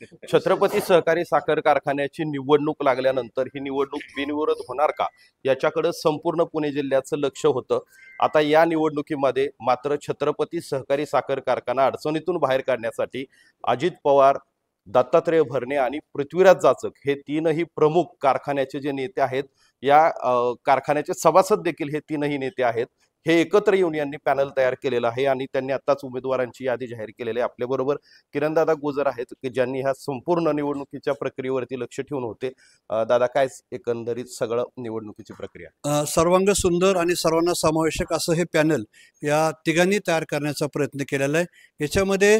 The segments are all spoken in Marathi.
छत्रपती सहकारी साखर कारखान्याची निवडणूक लागल्यानंतर ही निवडणूक बिनविरोध होणार का, याच्याकडे संपूर्ण पुणे जिल्ह्याचं लक्ष होतं. आता या निवडणुकीमध्ये मात्र छत्रपती सहकारी साखर कारखाना अडचणीतून बाहेर काढण्यासाठी अजित पवार, दत्तात्रय भरणे आणि पृथ्वीराज जाचक हे तीनही प्रमुख कारखान्याचे जे नेते आहेत, या कारखान्याचे सभासद देखील हे तीनही नेते आहेत, हे एकत्र येऊन यांनी पॅनल तयार केलेलं आहे आणि त्यांनी आताच उमेदवारांची यादी जाहीर केलेली आहे. आपल्याबरोबर किरणदादा गुजर आहेत की ज्यांनी ह्या संपूर्ण निवडणुकीच्या प्रक्रियेवरती लक्ष ठेवून होते. दादा, काय एकंदरीत सगळं निवडणुकीची प्रक्रिया? सर्वांग सुंदर आणि सर्वांना समावेशक असं हे पॅनल या तिघांनी तयार करण्याचा प्रयत्न केलेला आहे. याच्यामध्ये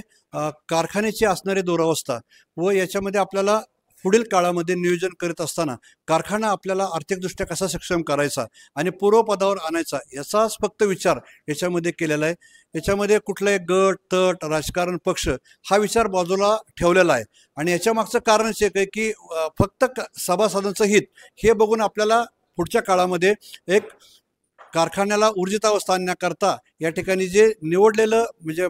कारखान्याची असणारी दुरावस्था व याच्यामध्ये आपल्याला पुढील काळामध्ये नियोजन करीत असताना कारखाना आपल्याला आर्थिकदृष्ट्या कसा सक्षम करायचा आणि पूर्वपदावर आणायचा याचाच फक्त विचार याच्यामध्ये केलेला आहे. याच्यामध्ये कुठलाही गट तट राजकारण पक्ष हा विचार बाजूला ठेवलेला आहे आणि याच्या मागचं कारणच एक आहे की फक्त सभासदांचं हित हे बघून आपल्याला पुढच्या काळामध्ये एक कारखान्याला ऊर्जितावस्था आणण्याकरता या ठिकाणी जे निवडलेलं म्हणजे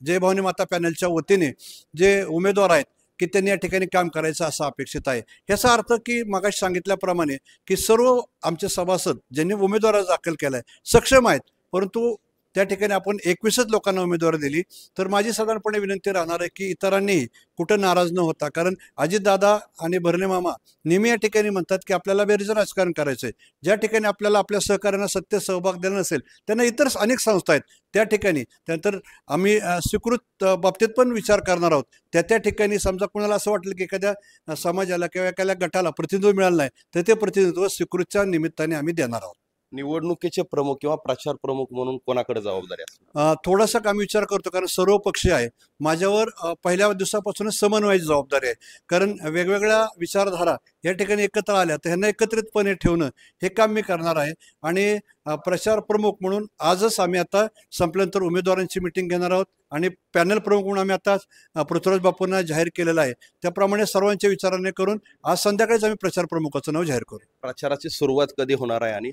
जय भवानी माता पॅनलच्या वतीने जे उमेदवार आहेत की त्यांनी या ठिकाणी काम करायचं असं अपेक्षित आहे. याचा अर्थ की मगाशी सांगितल्याप्रमाणे की सर्व आमचे सभासद ज्यांनी उमेदवार दाखल केला आहे सक्षम आहेत, परंतु त्या ठिकाणी आपण 21च लोकांना उमेदवारी दिली. तर माझी साधारणपणे विनंती राहणार आहे की इतरांनी कुठं नाराज न होता, कारण अजितदादा आणि भरणे मामा नेहमी या ठिकाणी म्हणतात की आपल्याला बेरीजन राजकारण करायचं आहे. ज्या ठिकाणी आपल्याला आपल्या सहकार्यांना सत्य सहभाग देणं नसेल त्यांना इतर अनेक संस्था आहेत त्या ठिकाणी, त्यानंतर आम्ही स्वीकृत बाबतीत पण विचार करणार आहोत. त्या ठिकाणी समजा कोणाला असं वाटलं की एखाद्या समाजाला किंवा एखाद्या गटाला प्रतिनिधित्व मिळालं नाही तर ते प्रतिनिधित्व स्वीकृतच्या निमित्ताने आम्ही देणार आहोत. निवडणुकीचे प्रमुख किंवा प्रचार प्रमुख म्हणून कोणाकडे जबाबदारी असते? थोडासा आम्ही विचार करतो, कारण सर्व पक्षीय आहे. माझ्यावर पहिल्या दिवसापासूनच समन्वयाची जबाबदारी आहे, कारण वेगवेगळ्या विचारधारा या ठिकाणी एकत्र आल्या तर ह्यांना एकत्रितपणे ठेवणं हे काम मी करणार आहे. आणि प्रचार प्रमुख म्हणून आजच आम्ही आता संपल्यानंतर उमेदवारांची मिटिंग घेणार आहोत आणि पॅनल प्रमुख म्हणून आम्ही आता पृथ्वीराज बापूंना जाहीर केलेलं आहे. त्याप्रमाणे सर्वांच्या विचाराने करून आज संध्याकाळीच आम्ही प्रचार प्रमुखाचं नाव जाहीर करू. प्रचाराची सुरुवात कधी होणार आहे? आणि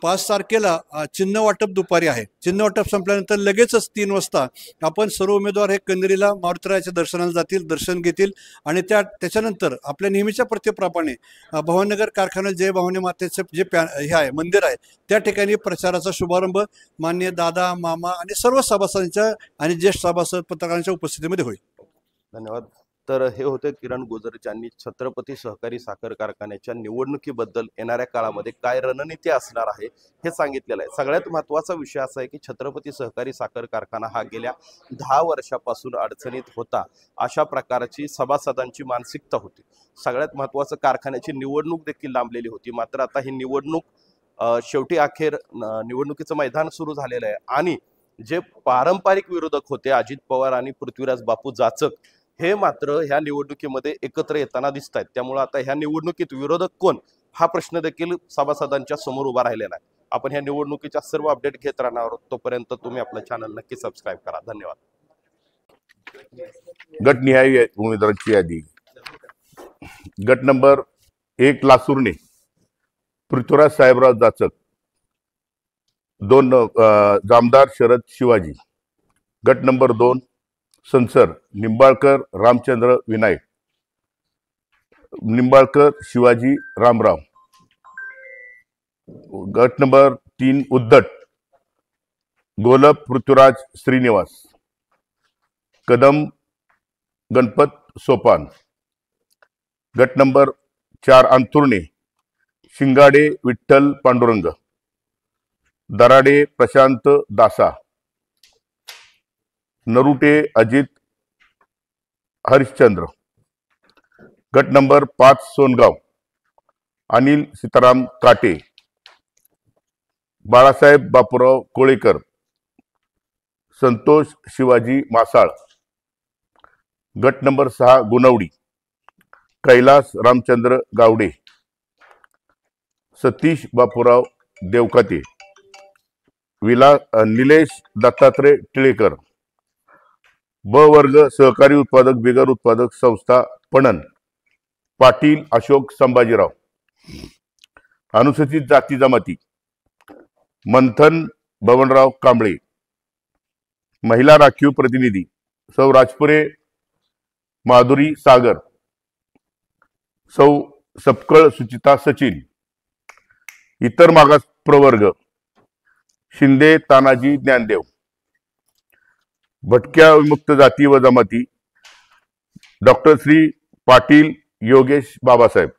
5 तारखेला चिन्ह वाटप दुपारी आहे. चिन्ह वाटप संपल्यानंतर लगेचच 3 वाजता आपण सर्व उमेदवार हे कंदिरीला मारुतीरायाच्या दर्शनाला जातील, दर्शन घेतील आणि त्याच्यानंतर आपल्या नेहमीच्या प्रत्येप्रमाणे भवानीनगर कारखान्यात जय भवानी मातेचं जे हे आहे मंदिर आहे त्या ठिकाणी प्रचाराचा शुभारंभ माननीय दादा मामा आणि सर्व सभासदांच्या आणि ज्येष्ठ सभासद पत्रकारांच्या उपस्थितीमध्ये होईल. धन्यवाद. तर हे होते किरण गुजर, ज्यांनी छत्रपती सहकारी साखर कारखान्याच्या निवडणुकीबद्दल येणाऱ्या काळामध्ये काय रणनीती असणार आहे हे सांगितलेलं आहे. सगळ्यात महत्त्वाचा विषय असा आहे की छत्रपती सहकारी साखर कारखाना हा गेल्या 10 वर्षापासून अडचणीत होता. अशा प्रकारची सभासदांची मानसिकता होती. सगळ्यात महत्त्वाचं, कारखान्याची निवडणूक देखील लांबलेली होती. मात्र आता ही निवडणूक शेवटी अखेर निवडणुकीचं मैदान सुरू झालेलं आहे आणि जे पारंपरिक विरोधक होते अजित पवार आणि पृथ्वीराज बापू जाचक, हे मात्र ह्या निवडणुकीमध्ये एकत्र येताना दिसत आहेत. त्यामुळे आता ह्या निवडणुकीत विरोधक कोण हा प्रश्न देखील सभासदांच्या समोर उभा राहिलेला आहे. आपण ह्या निवडणुकीच्या सर्व अपडेट घेत राहणार आहोत. तोपर्यंत तुम्ही आपलं चॅनल नक्की सबस्क्राईब करा. धन्यवाद. गटनिहाय उमेदवारांची यादी. गट नंबर 1 लासूरने पृथ्वीराज साहेबराव जाचक, 2 जामदार शरद शिवाजी. गट नंबर 2 संसर निंबाळकर रामचंद्र विनायक, निंबाळकर शिवाजी रामराव. गट नंबर 3 उद्धट गोलप पृथ्वीराज श्रीनिवास, कदम गणपत सोपान. गट नंबर 4 अंथुर्णे शिंगाडे विठ्ठल पांडुरंग, दराडे प्रशांत दासा, नरुटे अजित हरिश्चंद्र. गट नंबर 5 सोनगाव अनिल सीताराम काटे, बाळासाहेब बापूराव कोळेकर, संतोष शिवाजी मासाळ. गट नंबर 6 गुणवडी कैलास रामचंद्र गावडे, सतीश बापूराव देवकाते, निलेश दत्तात्रय टिळेकर. ब वर्ग सहकारी उत्पादक बिगर उत्पादक संस्था पणन पाटील अशोक संभाजीराव. अनुसूचित जाती जमाती मंथन बबनराव कांबळे. महिला राखीव प्रतिनिधी सौ राजपुरे माधुरी सागर, सौ सपकळ सुचिता सचिन. इतर मागास प्रवर्ग शिंदे तानाजी ज्ञानदेव. भटक्या विमुक्त जाती व जमाती डॉक्टर श्री पाटील योगेश बाबासाहेब.